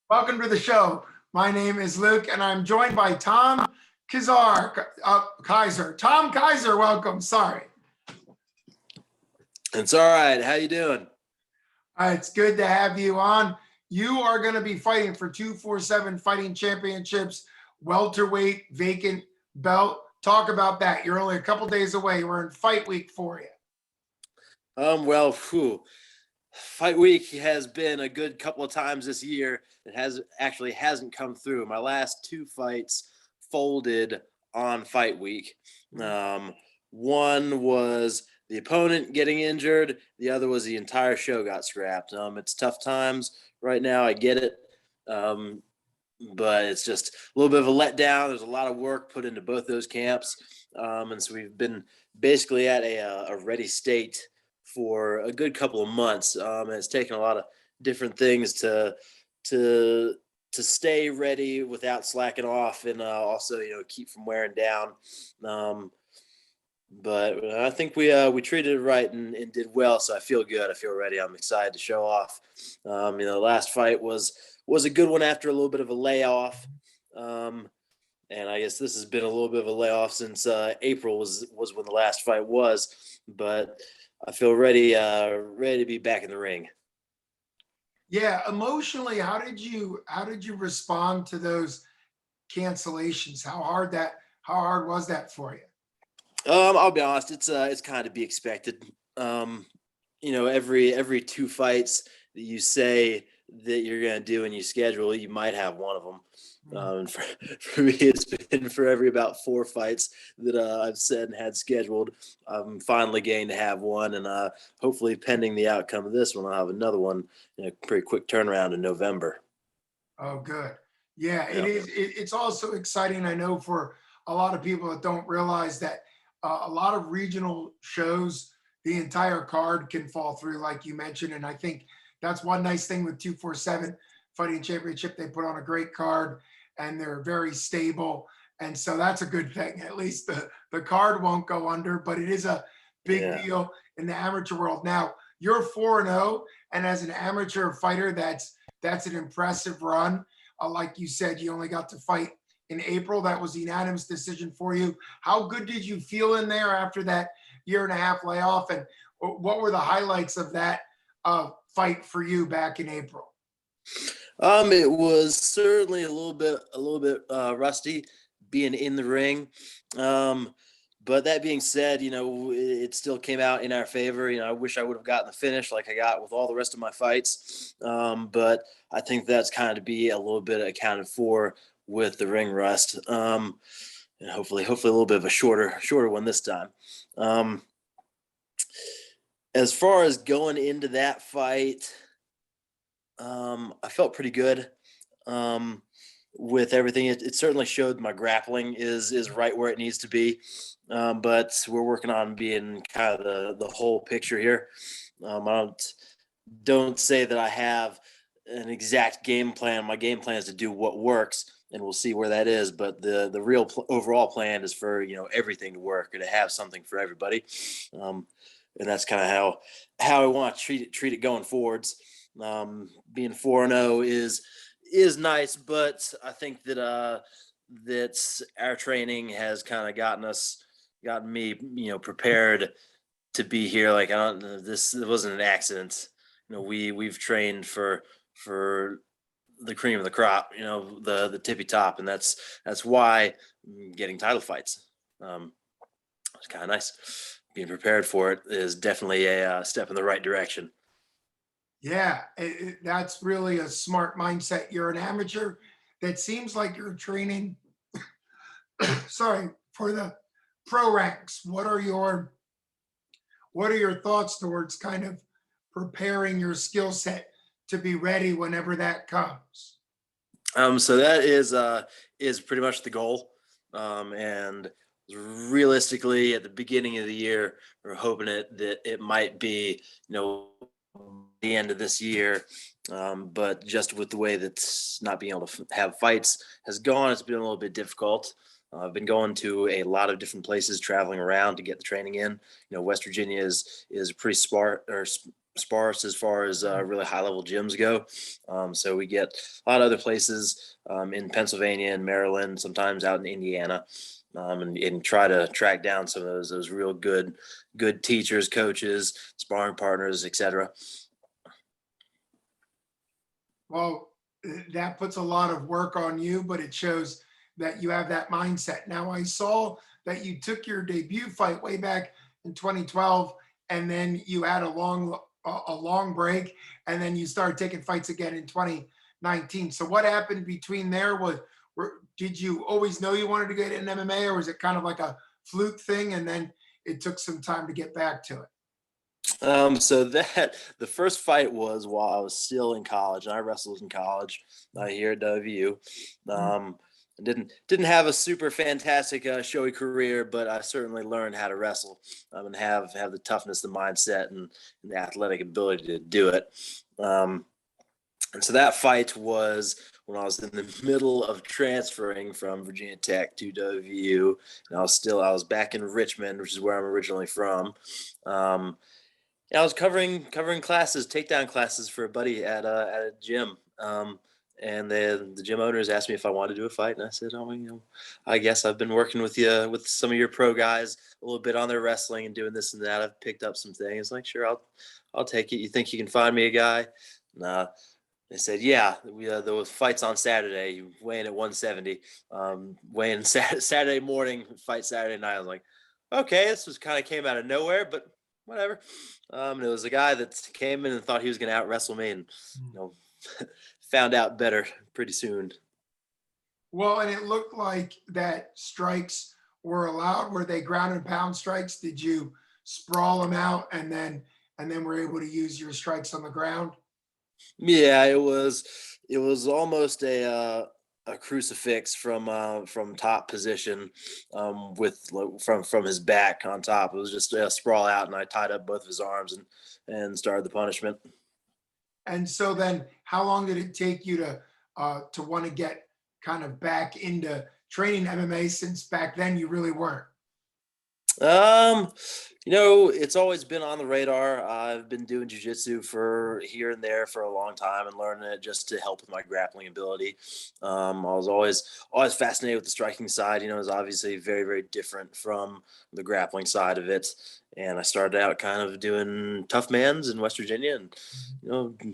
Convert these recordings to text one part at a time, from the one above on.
Welcome to the show. My name is Luke, and I'm joined by Tom Kizer. Tom Kizer, welcome. Sorry. It's all right. How you doing? It's good to have you on. You are going to be fighting for 247 Fighting Championships, welterweight vacant belt. Talk about that. You're only a couple days away. We're in fight week for you. Fight week has been a good couple of times this year. It hasn't come through. My last two fights folded on fight week. One was the opponent getting injured. The other was the entire show got scrapped. It's tough times right now. I get it. But it's just a little bit of a letdown. There's a lot of work put into both those camps. And so we've been basically at a ready state for a good couple of months. And it's taken a lot of different things to stay ready without slacking off, and also keep from wearing down. But I think we treated it right and did well, so I feel good. I feel ready. I'm excited to show off. The last fight was a good one after a little bit of a layoff. And I guess this has been a little bit of a layoff since April was when the last fight was. But I feel ready to be back in the ring. Yeah, emotionally, how did you respond to those cancellations? How hard was that for you? I'll be honest, it's kind of to be expected. Every two fights that you say that you're going to do and you schedule, you might have one of them. For me, it's been for every about four fights that I've said and had scheduled. I'm finally getting to have one, and hopefully, pending the outcome of this one, I'll have another one in a pretty quick turnaround in November. Oh, good. Yeah, it is. It's also exciting. I know for a lot of people that don't realize that a lot of regional shows, the entire card can fall through, like you mentioned. And I think that's one nice thing with 247 Fighting Championship. They put on a great card and they're very stable. And so that's a good thing. At least the card won't go under, but it is a big deal in the amateur world. Now, you're 4-0, and as an amateur fighter, that's an impressive run. Like you said, you only got to fight in April. That was a unanimous decision for you. How good did you feel in there after that year and a half layoff? And what were the highlights of that fight for you back in April? It was certainly a little bit rusty being in the ring. But that being said, it still came out in our favor. I wish I would have gotten the finish like I got with all the rest of my fights. But I think that's kind of to be a little bit accounted for with the ring rust. And hopefully a little bit of a shorter one this time. As far as going into that fight, I felt pretty good with everything. It certainly showed my grappling is right where it needs to be. But we're working on being kind of the whole picture here. I don't say that I have an exact game plan. My game plan is to do what works, and we'll see where that is. But the real overall plan is for everything to work and to have something for everybody. And that's kind of how I want to treat it going forwards. Being 4-0 is nice, but I think that that's our training has kind of gotten me, prepared to be here. Like this wasn't an accident. We've trained for the cream of the crop, the tippy top, and that's why I'm getting title fights. It's kind of nice. Being prepared for it is definitely a step in the right direction. Yeah, that's really a smart mindset. You're an amateur that seems like you're training, sorry, for the pro ranks. What are your thoughts towards kind of preparing your skill set to be ready whenever that comes? So that is pretty much the goal. And realistically, at the beginning of the year, we're hoping that it might be, the end of this year. But just with the way that not being able to have fights has gone, it's been a little bit difficult. I've been going to a lot of different places, traveling around to get the training in. West Virginia is pretty sparse as far as really high level gyms go. So we get a lot of other places in Pennsylvania and Maryland, sometimes out in Indiana, and try to track down some of those real good teachers, coaches, sparring partners, etc. Well, that puts a lot of work on you, but it shows that you have that mindset. Now, I saw that you took your debut fight way back in 2012, and then you had a long break, and then you started taking fights again in 2019. So, what happened between there? Did you always know you wanted to get in MMA, or was it kind of like a fluke thing, and then it took some time to get back to it? So that the first fight was while I was still in college, and I wrestled in college here at WU. Didn't have a super fantastic showy career, but I certainly learned how to wrestle and have the toughness, the mindset, and the athletic ability to do it. And so that fight was when I was in the middle of transferring from Virginia Tech to WU, and I was back in Richmond, which is where I'm originally from. I was covering classes, takedown classes for a buddy at a gym. And the gym owners asked me if I wanted to do a fight, and I said, "Oh, I guess I've been working with some of your pro guys a little bit on their wrestling and doing this and that. I've picked up some things. Like, sure, I'll take it. You think you can find me a guy?" Nah. They said, "Yeah, there was fights on Saturday. You weigh in at 170. Weigh in Saturday morning, fight Saturday night." I was like, "Okay, this was kind of came out of nowhere, but whatever." And it was a guy that came in and thought he was going to out wrestle me, and found out better pretty soon. Well, and it looked like that strikes were allowed. Were they ground and pound strikes? Did you sprawl them out and then were able to use your strikes on the ground? Yeah, it was almost a crucifix from top position, from his back on top. It was just a sprawl out, and I tied up both of his arms and started the punishment. And so then how long did it take you to want to get kind of back into training MMA, since back then you really weren't? Um, it's always been on the radar. I've been doing jujitsu for here and there for a long time and learning it just to help with my grappling ability. I was always fascinated with the striking side. It's obviously very, very different from the grappling side of it. And I started out kind of doing tough mans in West Virginia, and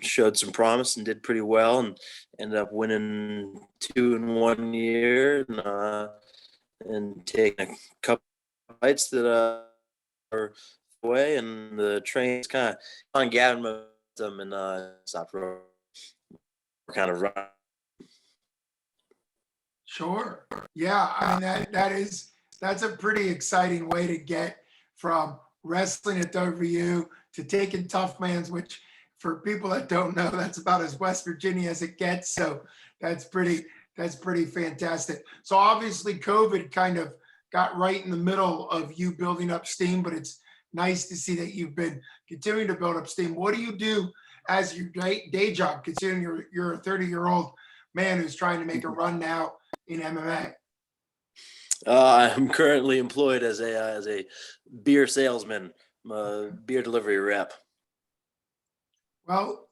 showed some promise and did pretty well, and ended up winning 2 in 1 year, and taking a couple fights that are away, and the train's kind of on gathering momentum, and stopped kind of running. Sure. Yeah. I mean, that's a pretty exciting way to get from wrestling at WU to taking tough mans, which for people that don't know, that's about as West Virginia as it gets. So that's pretty fantastic. So obviously COVID kind of got right in the middle of you building up steam, but it's nice to see that you've been continuing to build up steam. What do you do as your day job, considering you're a 30-year-old man who's trying to make a run now in MMA? I'm currently employed as a beer salesman, beer delivery rep. Well,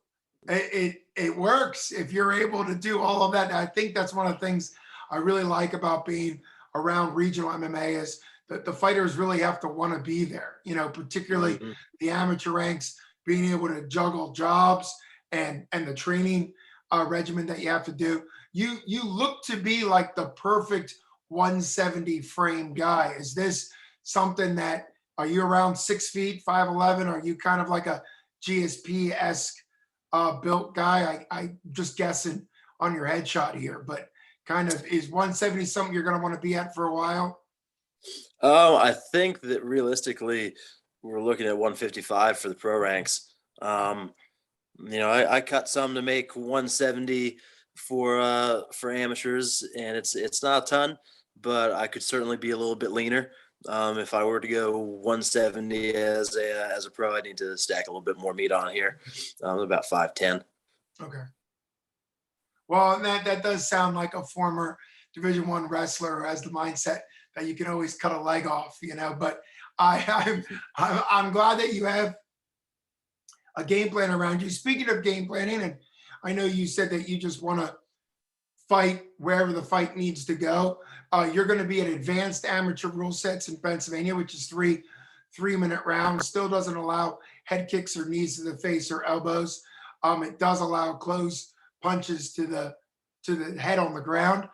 it works if you're able to do all of that. I think that's one of the things I really like about being around regional MMA is that the fighters really have to want to be there. Particularly Mhm. the amateur ranks, being able to juggle jobs and the training regimen that you have to do. You look to be like the perfect 170 frame guy. Is this something that are you around 6 feet, 5'11"? Are you kind of like a GSP esque built guy? I just guessing on your headshot here, but kind of is 170 something you're going to want to be at for a while? I think that realistically, we're looking at 155 for the pro ranks. I cut some to make 170 for amateurs, and it's not a ton, but I could certainly be a little bit leaner. If I were to go 170 as a pro, I need to stack a little bit more meat on here. About 5'10". Okay. Well, and that does sound like a former Division I wrestler who has the mindset that you can always cut a leg off, but I'm glad that you have a game plan around you. Speaking of game planning, and I know you said that you just want to fight wherever the fight needs to go. You're going to be at advanced amateur rule sets in Pennsylvania, which is 3 minute rounds. Still doesn't allow head kicks or knees to the face or elbows. It does allow close punches to the head on the ground.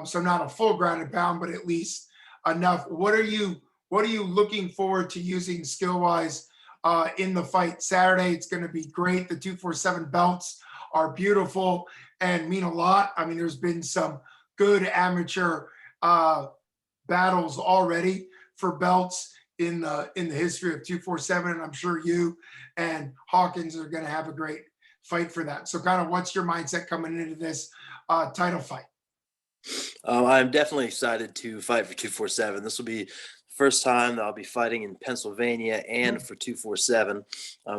So not a full grounded pound, but at least enough. What are you looking forward to using skill wise in the fight Saturday? It's going to be great. The 247 belts are beautiful and mean a lot. I mean, there's been some good amateur battles already for belts in the history of 247, and I'm sure you and Hawkins are going to have a great fight for that. So kind of what's your mindset coming into this title fight? I'm definitely excited to fight for 247. This will be the first time that I'll be fighting in Pennsylvania and for 247.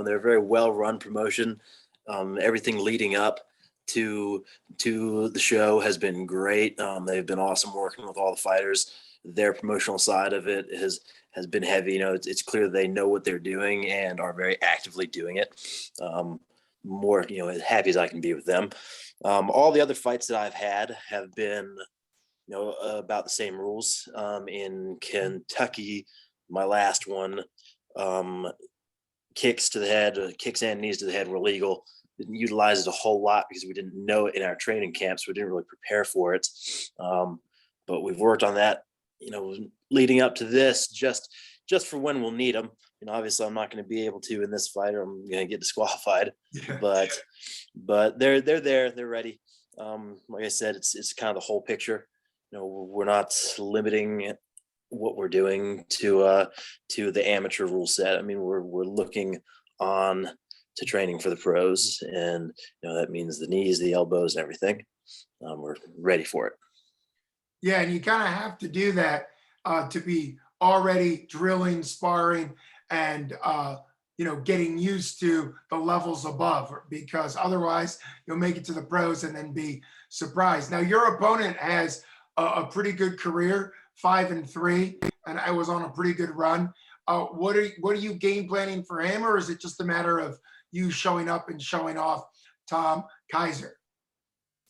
They're a very well-run promotion. Everything leading up to the show has been great. They've been awesome working with all the fighters. Their promotional side of it has been heavy. It's clear they know what they're doing and are very actively doing it. More, as happy as I can be with them. All the other fights that I've had have been, about the same rules. In Kentucky, my last one, kicks to the head, kicks and knees to the head were legal. Didn't utilize it a whole lot because we didn't know it in our training camps. So we didn't really prepare for it. But we've worked on that, leading up to this, just for when we'll need them. Obviously I'm not going to be able to in this fight, or I'm going to get disqualified. Yeah. But they're there, they're ready. Like I said, it's kind of the whole picture. We're not limiting what we're doing to the amateur rule set. I mean, we're looking on to training for the pros, and that means the knees, the elbows, and everything. We're ready for it. Yeah, and you kind of have to do that to be already drilling, sparring, and getting used to the levels above, because otherwise you'll make it to the pros and then be surprised. Now your opponent has a pretty good career, 5-3, and I was on a pretty good run. What are you game planning for him, or is it just a matter of you showing up and showing off Tom Kizer?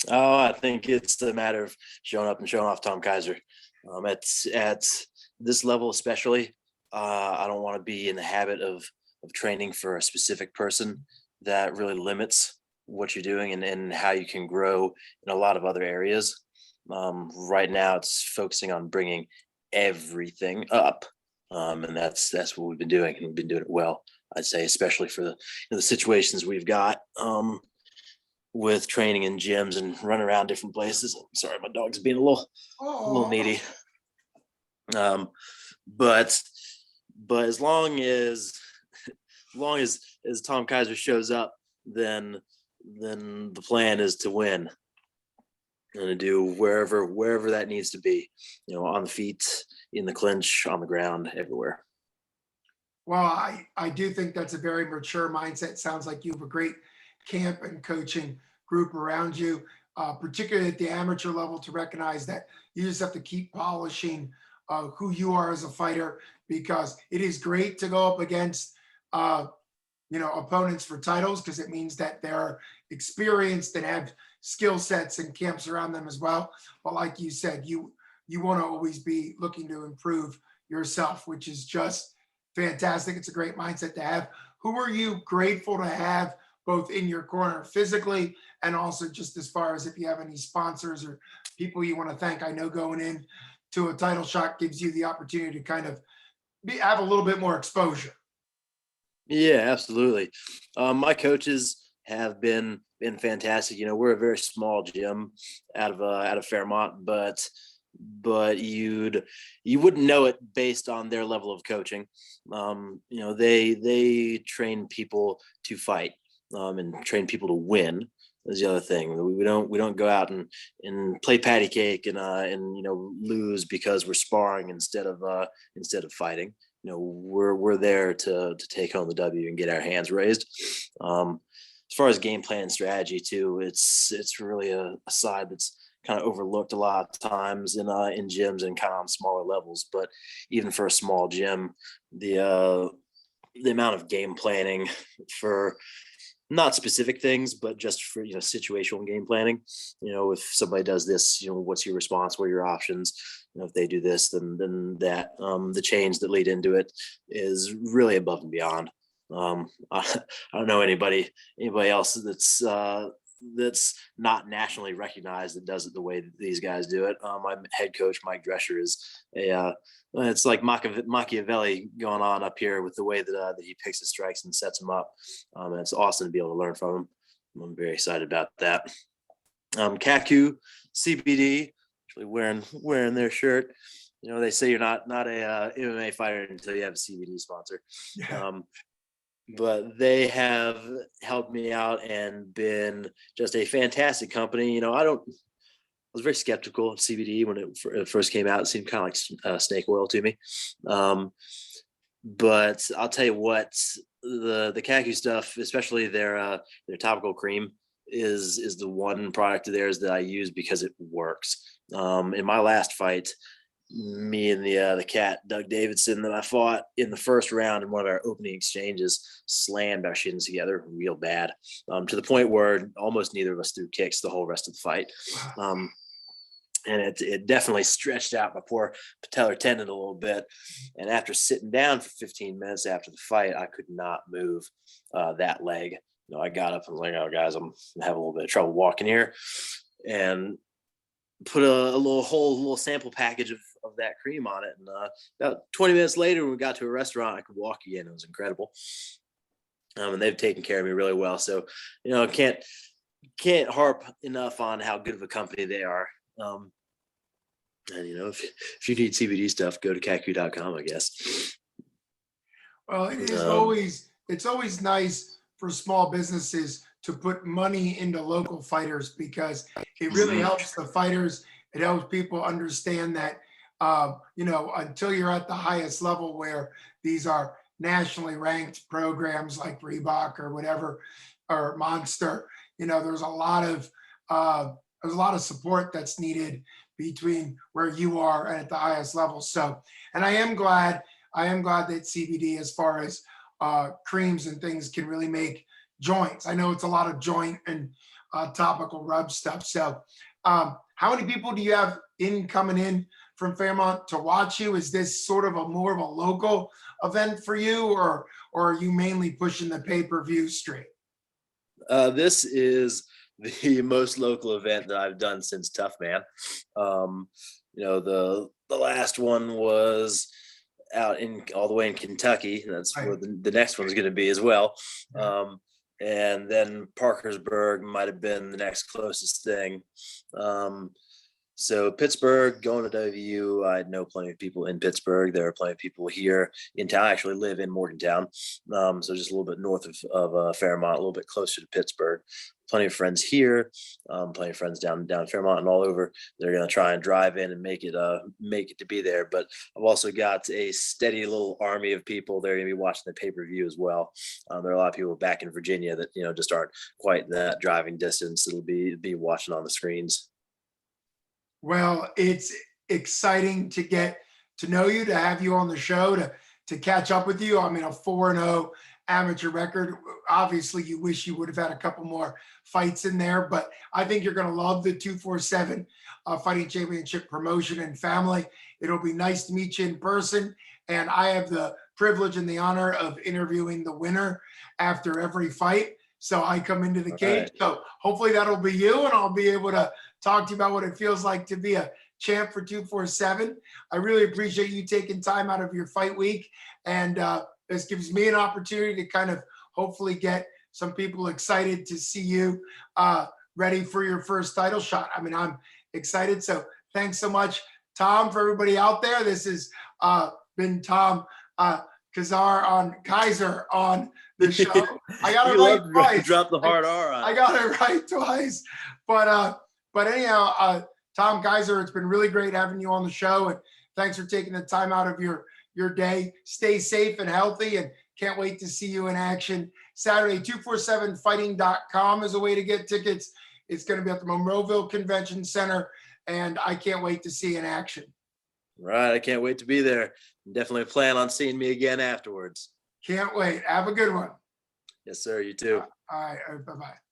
Oh, I think it's the matter of showing up and showing off Tom Kizer. At this level especially, I don't want to be in the habit of training for a specific person. That really limits what you're doing and how you can grow in a lot of other areas. Right now it's focusing on bringing everything up. And that's what we've been doing, and we've been doing it well, I'd say, especially for the situations we've got with training in gyms and running around different places. Sorry, my dog's being a little needy. But as long as Tom Kizer shows up, then the plan is to win and to do wherever that needs to be, on the feet, in the clinch, on the ground, everywhere. Well, I do think that's a very mature mindset. Sounds like you have a great camp and coaching group around you, particularly at the amateur level, to recognize that you just have to keep polishing who you are as a fighter, because it is great to go up against opponents for titles, because it means that they're experienced and have skill sets and camps around them as well. But like you said, you want to always be looking to improve yourself, which is just fantastic. It's a great mindset to have. Who are you grateful to have both in your corner physically, and also just as far as if you have any sponsors or people you want to thank? I know going in to a title shot gives you the opportunity to kind of have a little bit more exposure. Yeah, absolutely. My coaches have been fantastic. We're a very small gym out of Fairmont, but you wouldn't know it based on their level of coaching. They train people to fight, and train people to win is the other thing. We don't go out and play patty cake and lose because we're sparring instead of fighting. We're there to take home the W and get our hands raised. As far as game plan and strategy too, it's really a side that's kind of overlooked a lot of times in gyms and kind of on smaller levels. But even for a small gym, the amount of game planning for not specific things, but just for, situational game planning. If somebody does this, what's your response? What are your options? If they do this, then that, the change that lead into it is really above and beyond. I don't know anybody else that's not nationally recognized that does it the way that these guys do it. My head coach, Mike Drescher, is it's like Machiavelli going on up here with the way that he picks his strikes and sets them up. And it's awesome to be able to learn from him. I'm very excited about that. Kaku, CBD, actually wearing their shirt. They say you're not a MMA fighter until you have a CBD sponsor. Yeah. But they have helped me out and been just a fantastic company. I was very skeptical of CBD when it first came out. It seemed kind of like snake oil to me. But I'll tell you what, the Kaku stuff, especially their topical cream, is the one product of theirs that I use because it works. In my last fight, me and the cat Doug Davidson that I fought in the first round in one of our opening exchanges slammed our shins together real bad, to the point where almost neither of us threw kicks the whole rest of the fight. And it definitely stretched out my poor patellar tendon a little bit. And after sitting down for 15 minutes after the fight, I could not move that leg. I got up and was like, "Oh, guys, I'm having a little bit of trouble walking here," and put a little sample package of that cream on it. And about 20 minutes later, when we got to a restaurant, I could walk again. It was incredible. And they've taken care of me really well. So, can't harp enough on how good of a company they are. And if you need CBD stuff, go to kaku.com, I guess. Well, it's always nice for small businesses to put money into local fighters, because it really helps the fighters. It helps people understand that, until you're at the highest level where these are nationally ranked programs like Reebok or whatever, or Monster, there's a lot of support that's needed between where you are and at the highest level. So, and I am glad that CBD, as far as creams and things, can really make joints. I know it's a lot of joint and topical rub stuff. So how many people do you have coming in from Fairmont to watch you? Is this sort of more of a local event for you, or are you mainly pushing the pay-per-view straight? This is the most local event that I've done since Tough Man. The last one was out all the way in Kentucky. That's right, where the next one's going to be as well. And then Parkersburg might have been the next closest thing. So Pittsburgh, going to WVU, I know plenty of people in Pittsburgh. There are plenty of people here in town. I actually live in Morgantown, so just a little bit north of Fairmont, a little bit closer to Pittsburgh. Plenty of friends here, plenty of friends down Fairmont and all over. They're going to try and drive in and make it to be there. But I've also got a steady little army of people. They're going to be watching the pay-per-view as well. There are a lot of people back in Virginia that just aren't quite that driving distance. It'll be watching on the screens. Well, it's exciting to get to know you, to have you on the show, to catch up with you. I mean, a 4-0 amateur record. Obviously, you wish you would have had a couple more fights in there, but I think you're going to love the 247 Fighting Championship promotion and family. It'll be nice to meet you in person. And I have the privilege and the honor of interviewing the winner after every fight. So I come into the cage. Right. So hopefully that'll be you, and I'll be able to talk to you about what it feels like to be a champ for 247. I really appreciate you taking time out of your fight week. And this gives me an opportunity to kind of hopefully get some people excited to see you ready for your first title shot. I mean, I'm excited. So thanks so much, Tom. For everybody out there, this has been Tom Kizer on the show. I got it right twice. Drop the hard R on. I got it right twice. But anyhow, Tom Kizer, it's been really great having you on the show, and thanks for taking the time out of your day. Stay safe and healthy, and can't wait to see you in action Saturday. 247fighting.com is a way to get tickets. It's going to be at the Monroeville Convention Center, and I can't wait to see in action. Right. I can't wait to be there. Definitely plan on seeing me again afterwards. Can't wait. Have a good one. Yes, sir. You too. All right. Bye-bye.